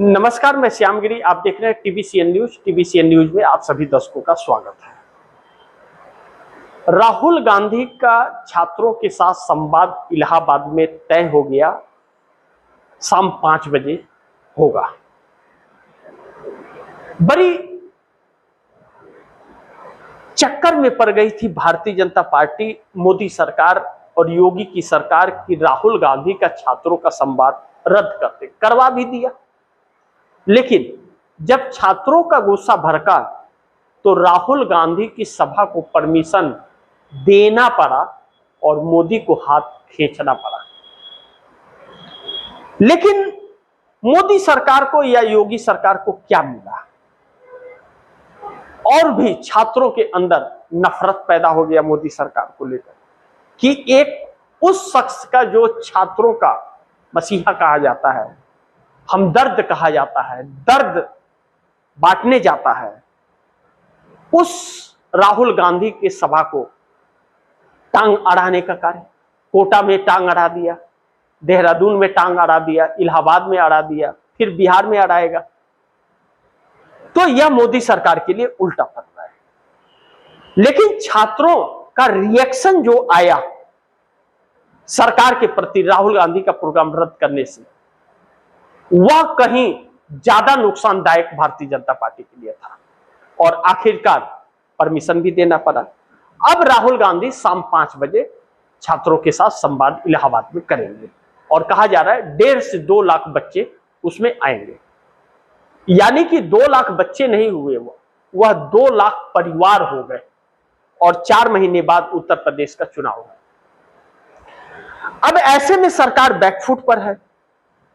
नमस्कार, मैं श्यामगिरी। आप देख रहे हैं टीवीसीएन न्यूज। टीवीसीएन न्यूज में आप सभी दर्शकों का स्वागत है। राहुल गांधी का छात्रों के साथ संवाद इलाहाबाद में तय हो गया, शाम 5 बजे होगा। बड़ी चक्कर में पड़ गई थी भारतीय जनता पार्टी, मोदी सरकार और योगी की सरकार की राहुल गांधी का छात्रों का संवाद रद्द करवा भी दिया। लेकिन जब छात्रों का गुस्सा भड़का तो राहुल गांधी की सभा को परमिशन देना पड़ा और मोदी को हाथ खींचना पड़ा। लेकिन मोदी सरकार को या योगी सरकार को क्या मिला? और भी छात्रों के अंदर नफरत पैदा हो गया मोदी सरकार को लेकर कि एक उस शख्स का जो छात्रों का मसीहा कहा जाता है, हमदर्द कहा जाता है, दर्द बांटने जाता है, उस राहुल गांधी के सभा को टांग अड़ाने का कार्य कोटा में टांग अड़ा दिया, देहरादून में टांग अड़ा दिया, इलाहाबाद में अड़ा दिया, फिर बिहार में अड़ाएगा। तो यह मोदी सरकार के लिए उल्टा पड़ रहा है। लेकिन छात्रों का रिएक्शन जो आया सरकार के प्रति राहुल गांधी का प्रोग्राम रद्द करने से, वह कहीं ज्यादा नुकसानदायक भारतीय जनता पार्टी के लिए था और आखिरकार परमिशन भी देना पड़ा। अब राहुल गांधी शाम 5 बजे छात्रों के साथ संवाद इलाहाबाद में करेंगे और कहा जा रहा है 1.5 से 2 लाख बच्चे उसमें आएंगे। यानी कि 2 लाख बच्चे नहीं हुए, वह 2 लाख परिवार हो गए और 4 महीने बाद उत्तर प्रदेश का चुनाव है। अब ऐसे में सरकार बैकफुट पर है।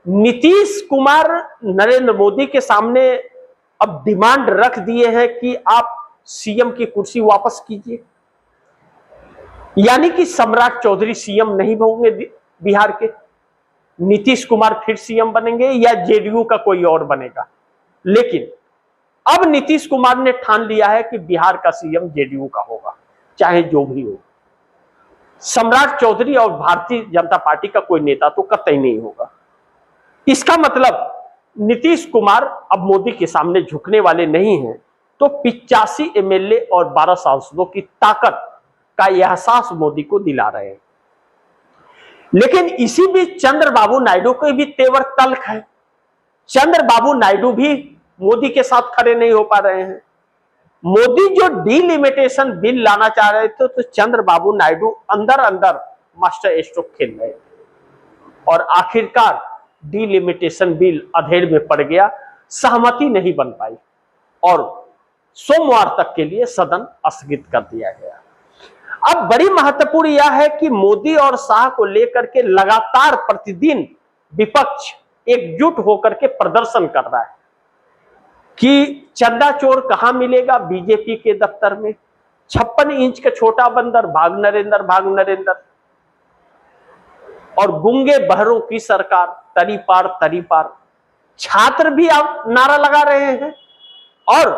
नीतीश कुमार नरेंद्र मोदी के सामने अब डिमांड रख दिए हैं कि आप सीएम की कुर्सी वापस कीजिए। यानी कि सम्राट चौधरी सीएम नहीं होंगे बिहार के, नीतीश कुमार फिर सीएम बनेंगे या जेडीयू का कोई और बनेगा। लेकिन अब नीतीश कुमार ने ठान लिया है कि बिहार का सीएम जेडीयू का होगा, चाहे जो भी हो। सम्राट चौधरी और भारतीय जनता पार्टी का कोई नेता तो कतई नहीं होगा। इसका मतलब नीतीश कुमार अब मोदी के सामने झुकने वाले नहीं हैं। तो 85 एमएलए और 12 सांसदों की ताकत का एहसास मोदी को दिला रहे हैं। लेकिन इसी बीच चंद्रबाबू नायडू के भी तेवर तल्ख है। चंद्रबाबू नायडू भी मोदी के साथ खड़े नहीं हो पा रहे हैं। मोदी जो डीलिमिटेशन बिल लाना चाह रहे थे तो चंद्रबाबू नायडू अंदर अंदर मास्टर स्ट्रोक खेल रहे थे और आखिरकार डीलिमिटेशन बिल अधेड़ में पड़ गया, सहमति नहीं बन पाई और सोमवार तक के लिए सदन स्थगित कर दिया गया। अब बड़ी महत्वपूर्ण यह है कि मोदी और शाह को लेकर के लगातार प्रतिदिन विपक्ष एकजुट होकर के प्रदर्शन कर रहा है कि चंदा चोर कहां मिलेगा बीजेपी के दफ्तर में, 56 इंच का छोटा बंदर, भाग नरेंद्र भाग नरेंद्र, और गूंगे बहरों की सरकार, तरी पार तरी पार। छात्र भी अब नारा लगा रहे हैं और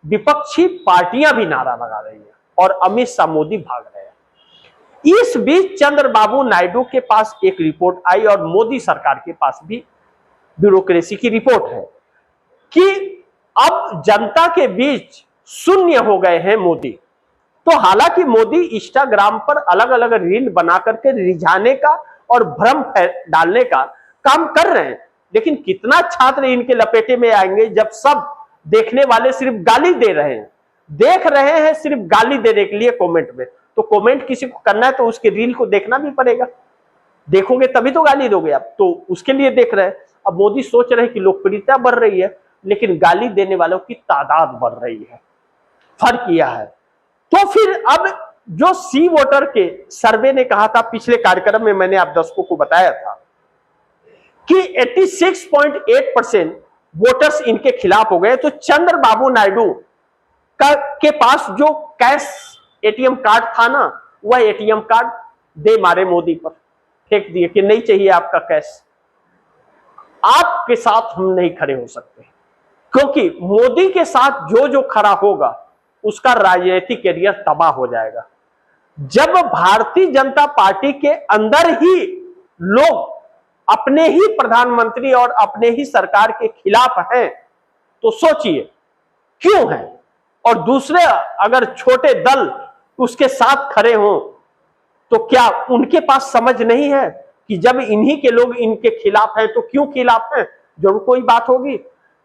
विपक्षी पार्टियां भी नारा लगा रही हैं और अमित शाह मोदी भाग रहे हैं। इस बीच चंद्रबाबू नायडू के पास एक रिपोर्ट आई और मोदी सरकार के पास भी ब्यूरोक्रेसी की रिपोर्ट है कि अब जनता के बीच शून्य हो गए हैं मोदी। तो हालांकि मोदी इंस्टाग्राम पर अलग अलग रील बना करके रिझाने का और भ्रम डालने का काम कर रहे हैं, लेकिन कितना छात्र इनके लपेटे में आएंगे जब सब देखने वाले सिर्फ गाली दे रहे हैं, देख रहे हैं सिर्फ गाली देने के लिए कमेंट में। तो कमेंट किसी को करना है तो उसके रील को देखना भी पड़ेगा, देखोगे तभी तो गाली दोगे आप, तो उसके लिए देख रहे हैं। अब मोदी सोच रहे हैं कि लोकप्रियता बढ़ रही है लेकिन गाली देने वालों की तादाद बढ़ रही है। फर्क यह है। तो फिर अब जो सी वोटर के सर्वे ने कहा था, पिछले कार्यक्रम में मैंने आप दर्शकों को बताया था कि 86.8% वोटर्स इनके खिलाफ हो गए। तो चंद्रबाबू नायडू के पास जो कैश एटीएम कार्ड था ना, वह एटीएम कार्ड दे मारे मोदी पर फेंक दिए कि नहीं चाहिए आपका कैश, आपके साथ हम नहीं खड़े हो सकते, क्योंकि मोदी के साथ जो जो खड़ा होगा उसका राजनीतिक करियर तबाह हो जाएगा। जब भारतीय जनता पार्टी के अंदर ही लोग अपने ही प्रधानमंत्री और अपने ही सरकार के खिलाफ हैं, तो सोचिए क्यों हैं। और दूसरे अगर छोटे दल उसके साथ खड़े हों तो क्या उनके पास समझ नहीं है कि जब इन्हीं के लोग इनके खिलाफ हैं तो क्यों खिलाफ हैं, जरूर कोई बात होगी।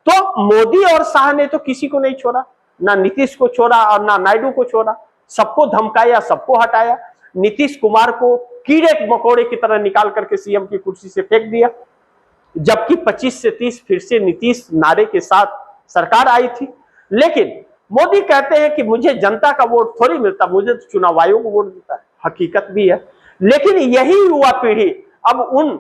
तो मोदी और शाह ने तो किसी को नहीं छोड़ा, ना नीतीश को छोड़ा और ना नायडू को छोड़ा, सबको धमकाया, सबको हटाया। नीतीश कुमार को कीड़े मकोड़े की तरह निकाल करके सीएम की कुर्सी से फेंक दिया, जबकि 25 से 30 फिर से नीतीश नारे के साथ सरकार आई थी। लेकिन मोदी कहते हैं कि मुझे जनता का वोट थोड़ी मिलता, मुझे तो चुनाव आयोग वोट देता है। हकीकत भी है, लेकिन यही युवा पीढ़ी अब उन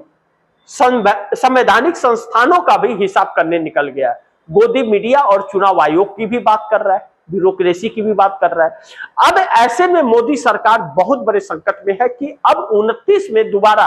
संवैधानिक संस्थानों का भी हिसाब करने निकल गया है। गोदी मीडिया और चुनाव आयोग की भी बात कर रहा है, ब्यूरोक्रेसी की भी बात कर रहा है। अब ऐसे में मोदी सरकार बहुत बड़े संकट में है कि अब 29 में दोबारा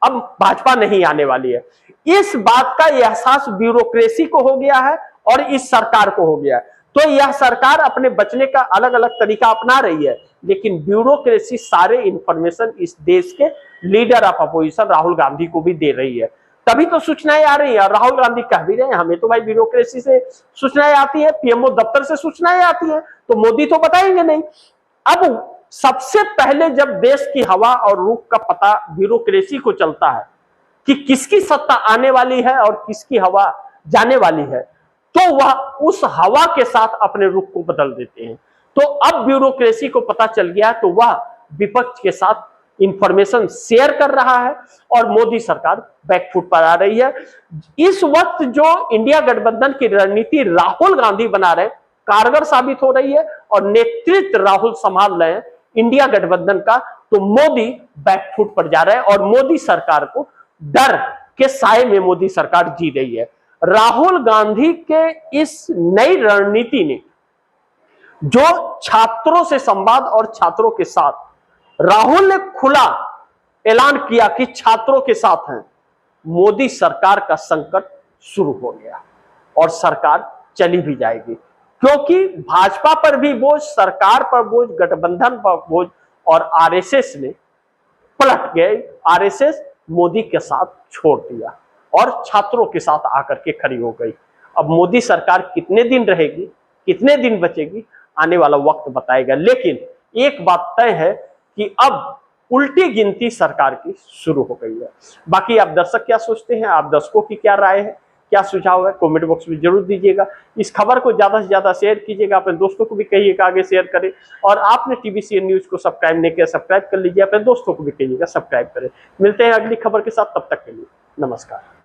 अब भाजपा नहीं आने वाली है। इस बात का एहसास ब्यूरोक्रेसी को हो गया है और इस सरकार को हो गया है। तो यह सरकार अपने बचने का अलग अलग तरीका अपना रही है, लेकिन ब्यूरोक्रेसी सारे इंफॉर्मेशन इस देश के leader of opposition Rahul Gandhi को भी दे रही है। तभी तो सूचनाएं आ रही है, और राहुल गांधी कह भी रहे हैं हमें तो भाई ब्यूरोक्रेसी से सूचनाएं आती है, पीएमओ दफ्तर से सूचनाएं आती है, तो मोदी तो बताएंगे नहीं। अब सबसे पहले जब देश की हवा और रुख का पता ब्यूरोक्रेसी को चलता है कि किसकी सत्ता आने वाली है और किसकी हवा जाने वाली है, तो वह उस हवा के साथ अपने रुख को बदल देते हैं। तो अब ब्यूरोक्रेसी को पता चल गया तो वह विपक्ष के साथ इंफॉर्मेशन शेयर कर रहा है और मोदी सरकार बैकफुट पर आ रही है। इस वक्त जो इंडिया गठबंधन की रणनीति राहुल गांधी बना रहे कारगर साबित हो रही है और नेतृत्व राहुल संभाल रहे हैं इंडिया गठबंधन का, तो मोदी बैकफुट पर जा रहे हैं और मोदी सरकार को डर के साए में मोदी सरकार जी रही है। राहुल गांधी के इस नई रणनीति ने जो छात्रों से संवाद और छात्रों के साथ, राहुल ने खुला ऐलान किया कि छात्रों के साथ हैं, मोदी सरकार का संकट शुरू हो गया और सरकार चली भी जाएगी, क्योंकि भाजपा पर भी बोझ, सरकार पर बोझ, गठबंधन पर बोझ और आरएसएस ने पलट गए। आरएसएस मोदी के साथ छोड़ दिया और छात्रों के साथ आकर के खड़ी हो गई। अब मोदी सरकार कितने दिन रहेगी, कितने दिन बचेगी, आने वाला वक्त बताएगा। लेकिन एक बात तय है कि अब उल्टी गिनती सरकार की शुरू हो गई है। बाकी आप दर्शक क्या सोचते हैं, आप दर्शकों की क्या राय है, क्या सुझाव है, कमेंट बॉक्स में जरूर दीजिएगा। इस खबर को ज्यादा से ज्यादा शेयर कीजिएगा, अपने दोस्तों को भी कहिएगा आगे शेयर करें। और आपने टीवीसीएन न्यूज को सब्सक्राइब नहीं किया, सब्सक्राइब कर लीजिए, अपने दोस्तों को भी कहिएगा सब्सक्राइब करें। मिलते हैं अगली खबर के साथ, तब तक के लिए नमस्कार।